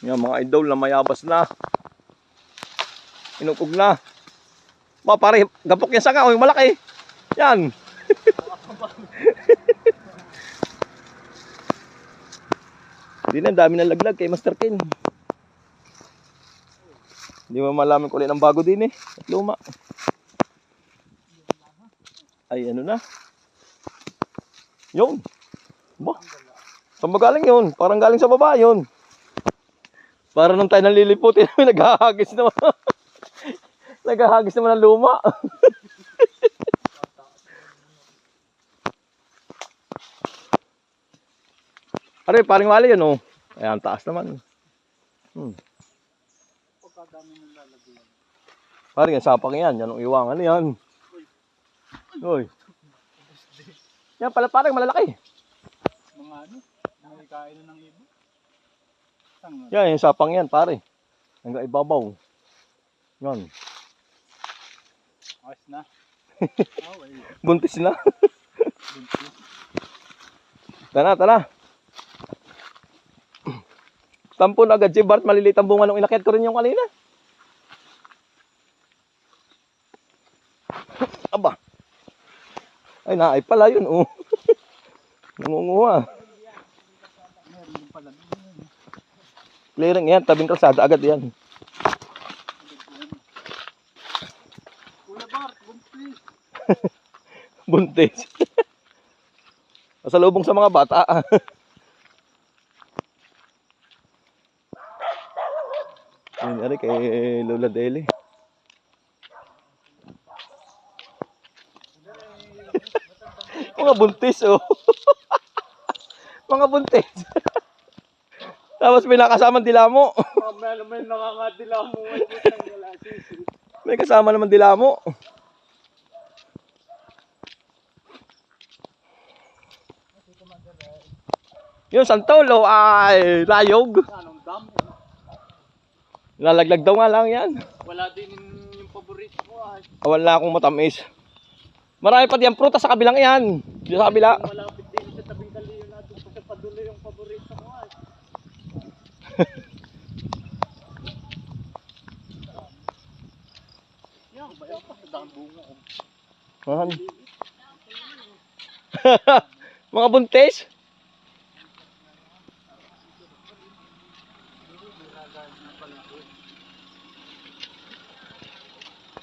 Yan mga idol na mayabas na. Inukog na. Ba pare, gapok yan sanga, oh, malaki. Yan. Hindi na, dami na laglag kay Master Ken. Hindi mo malaman ko ulit ng bago din eh. At luma. Ay ano na. Yun. Ba? Saan ba galing yun? Parang galing sa baba yun. Para nung tayo naliliputin, naghahagis naman. Naghahagis naman ng luma. Aray, paring wali yun oh. Ayan, taas naman. Paring yan, sapang yan. Yan ang iwangan yan. Uy. Yan pala parang malalaki. Mga ano, may kain ng iba. Yan, yung sapang yan pare. Hanggang ibabaw. Yan. Ayos na. Buntis na. Tara, tara. Tampon agad si Bart, maliliit ang bunga nung inakit ko rin yung kanina. Aba. Ay, naay pala yun, oh. Nangunguha. Clearing yan, tabing kalsada agad yan. Kuya Bart, buntis. Buntis. Pasalubong sa mga bata. Yan, ari kay Lola Deli. Mga buntis, oh. Mga buntis. Tapos may nakasamang dilamo. Mamaya naman nakakadila mo. May kasama naman dilamo. Yung santolo ay layog. Anong dam? Lalaglag daw nga lang yan. Wala din yung paborito mo ay. Wala akong matamis. Marami pa diyang prutas sa kabilang yan. Dito sa kabila. Malapit din sa tabing kaliyo natin kasi padulo yung paborito mo ay. Yan, bayaw pa sa dang bunga. Mga buntis.